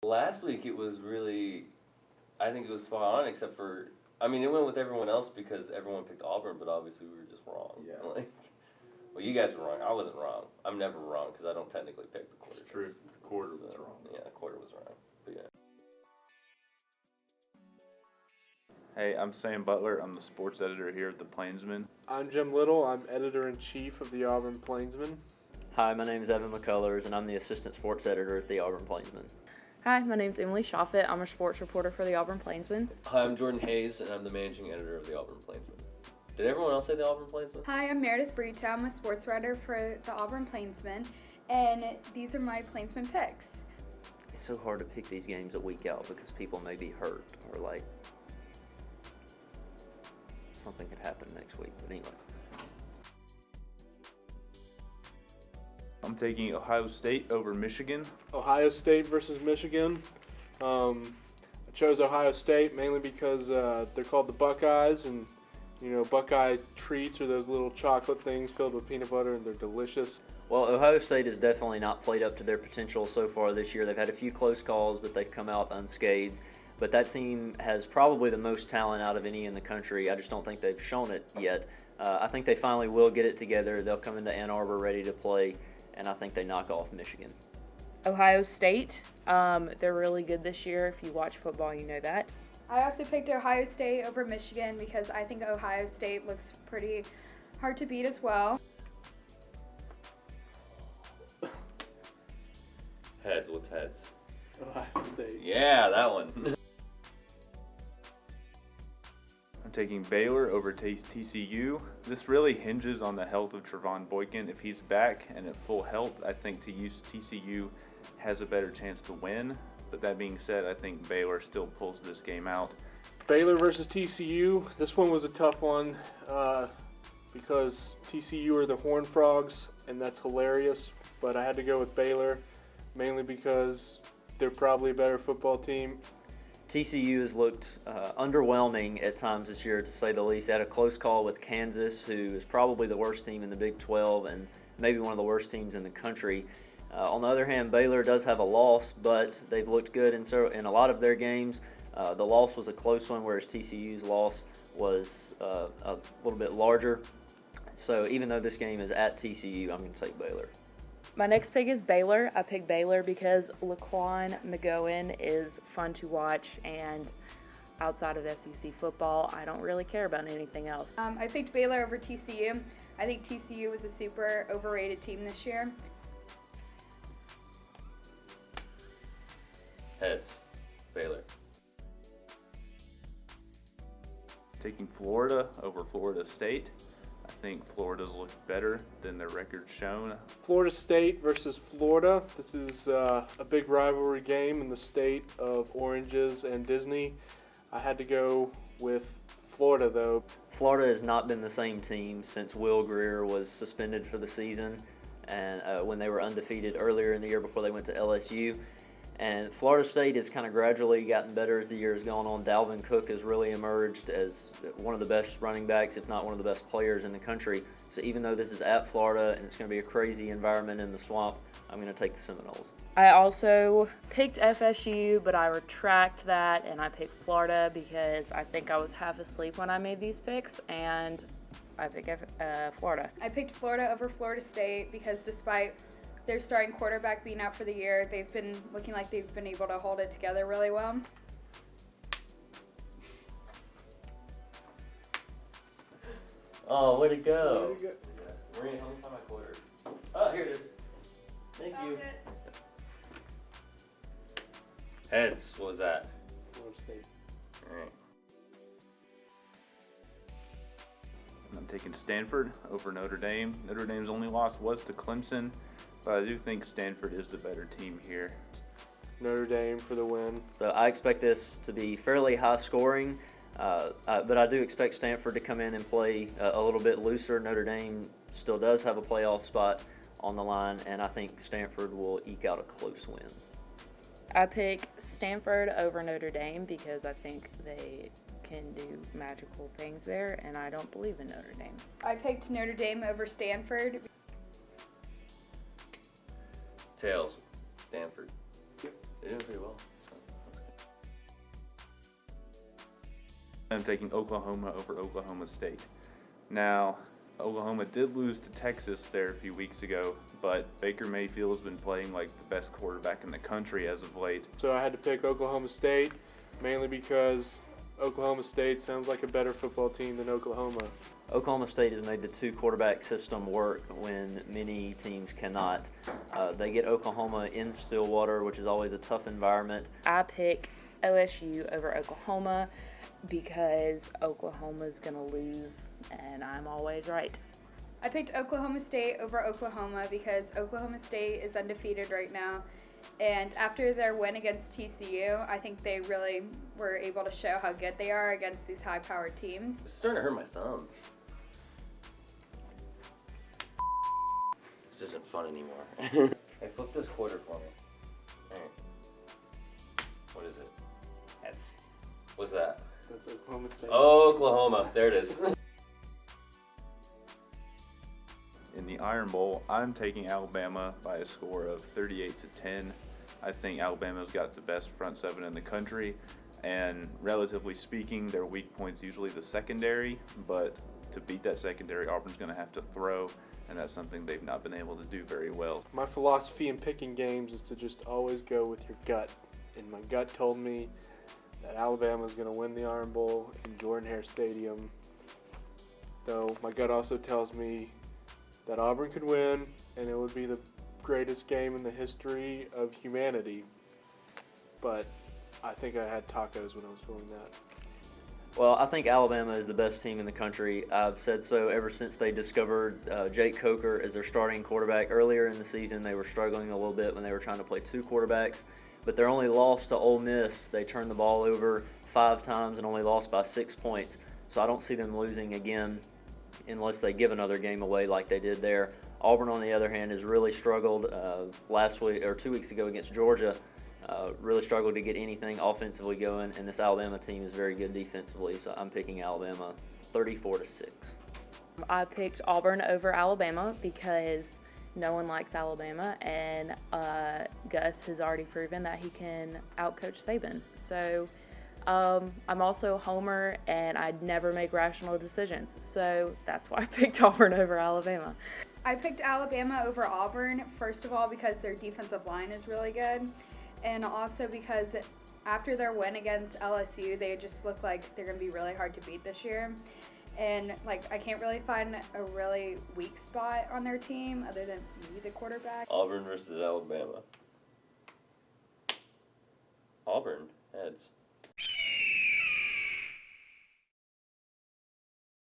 Last week it was really, I think it was spot on, except for, I mean, it went with everyone else because everyone picked Auburn, but obviously we were just wrong. Yeah. Well, you guys were wrong. I wasn't wrong. I'm never wrong because I don't technically pick the quarter. It's true. The quarter was wrong. Yeah, the quarter was wrong. But yeah. Hey, I'm Sam Butler. I'm the sports editor here at ThePlainsman. I'm Jim Little. I'm editor-in-chief of the Auburn Plainsman. Hi, my name is Evan McCullers, and I'm the assistant sports editor at the Auburn Plainsman. Hi, my name is Emily Shoffett. I'm a sports reporter for the Auburn Plainsman. Hi, I'm Jordan Hayes, and I'm the managing editor of the Auburn Plainsman. Did everyone else say the Auburn Plainsman? Hi, I'm Meredith Brito. I'm a sports writer for the Auburn Plainsman, and these are my Plainsman picks. It's so hard to pick these games a week out because people may be hurt or like something could happen next week. But anyway. I'm taking Ohio State over Michigan. Ohio State versus Michigan. I chose Ohio State mainly because they're called the Buckeyes, and Buckeye treats are those little chocolate things filled with peanut butter, and they're delicious. Well, Ohio State has definitely not played up to their potential so far this year. They've had a few close calls, but they've come out unscathed. But that team has probably the most talent out of any in the country. I just don't think they've shown it yet. I think they finally will get it together. They'll come into Ann Arbor ready to play, and I think they knock off Michigan. Ohio State, they're really good this year. If you watch football, you know that. I also picked Ohio State over Michigan because I think Ohio State looks pretty hard to beat as well. Heads. What's heads? Ohio State. Yeah, that one. I'm taking Baylor over TCU. This really hinges on the health of Trevon Boykin. If he's back and at full health, I think TCU has a better chance to win. But that being said, I think Baylor still pulls this game out. Baylor versus TCU. This one was a tough one because TCU are the Horned Frogs, and that's hilarious. But I had to go with Baylor, mainly because they're probably a better football team. TCU has looked underwhelming at times this year, to say the least. They had a close call with Kansas, who is probably the worst team in the Big 12 and maybe one of the worst teams in the country. On the other hand, Baylor does have a loss, but they've looked good in a lot of their games. The loss was a close one, whereas TCU's loss was a little bit larger. So even though this game is at TCU, I'm going to take Baylor. My next pick is Baylor. I picked Baylor because Laquan McGowan is fun to watch, and outside of SEC football, I don't really care about anything else. I picked Baylor over TCU. I think TCU was a super overrated team this year. Heads. Baylor. Taking Florida over Florida State. I think Florida's looked better than their record's shown. Florida State versus Florida. This is a big rivalry game in the state of oranges and Disney. I had to go with Florida, though. Florida has not been the same team since Will Greer was suspended for the season, and when they were undefeated earlier in the year before they went to LSU. And Florida State has kind of gradually gotten better as the year has gone on. Dalvin Cook has really emerged as one of the best running backs, if not one of the best players in the country. So even though this is at Florida and it's going to be a crazy environment in the swamp, I'm going to take the Seminoles. I also picked FSU, but I retract that, and I picked Florida because I think I was half asleep when I made these picks, and I picked Florida. I picked Florida over Florida State because despite their starting quarterback being out for the year, they've been looking like they've been able to hold it together really well. Oh, way to go. Maria, help me find my quarter. Oh, here it is. Thank you. Heads. What was that? Florida State. All right. I'm taking Stanford over Notre Dame. Notre Dame's only loss was to Clemson, but I do think Stanford is the better team here. Notre Dame for the win. So I expect this to be fairly high scoring, but I do expect Stanford to come in and play a little bit looser. Notre Dame still does have a playoff spot on the line, and I think Stanford will eke out a close win. I pick Stanford over Notre Dame because I think they can do magical things there, and I don't believe in Notre Dame. I picked Notre Dame over Stanford. Tails. Stanford. Yep. Yeah. They're doing pretty well. I'm taking Oklahoma over Oklahoma State. Now, Oklahoma did lose to Texas there a few weeks ago, but Baker Mayfield has been playing like the best quarterback in the country as of late. So I had to pick Oklahoma State, mainly because Oklahoma State sounds like a better football team than Oklahoma. Oklahoma State has made the two quarterback system work when many teams cannot. They get Oklahoma in Stillwater, which is always a tough environment. I pick OSU over Oklahoma because Oklahoma's going to lose, and I'm always right. I picked Oklahoma State over Oklahoma because Oklahoma State is undefeated right now. And after their win against TCU, I think they really were able to show how good they are against these high-powered teams. It's starting to hurt my thumb. This isn't fun anymore. Hey, flip this quarter for me. Alright. What is it? What's that? That's Oklahoma State. Oklahoma. There it is. In the Iron Bowl, I'm taking Alabama by a score of 38-10. I think Alabama's got the best front seven in the country, and relatively speaking, their weak point's usually the secondary, but to beat that secondary, Auburn's going to have to throw, and that's something they've not been able to do very well. My philosophy in picking games is to just always go with your gut. And my gut told me that Alabama's going to win the Iron Bowl in Jordan-Hare Stadium. Though my gut also tells me that Auburn could win, and it would be the greatest game in the history of humanity. But I think I had tacos when I was feeling that. Well, I think Alabama is the best team in the country. I've said so ever since they discovered Jake Coker as their starting quarterback. Earlier in the season, they were struggling a little bit when they were trying to play two quarterbacks, but their only loss to Ole Miss, they turned the ball over 5 times and only lost by 6 points. So I don't see them losing again unless they give another game away like they did there. Auburn, on the other hand, has really struggled last week or 2 weeks ago against Georgia. Really struggled to get anything offensively going, and this Alabama team is very good defensively, so I'm picking Alabama 34-6. I picked Auburn over Alabama because no one likes Alabama, and Gus has already proven that he can outcoach Saban. So I'm also a homer, and I'd never make rational decisions, so that's why I picked Auburn over Alabama. I picked Alabama over Auburn, first of all, because their defensive line is really good, and also because after their win against LSU, they just look like they're going to be really hard to beat this year. And, I can't really find a really weak spot on their team other than maybe the quarterback. Auburn versus Alabama. Auburn heads.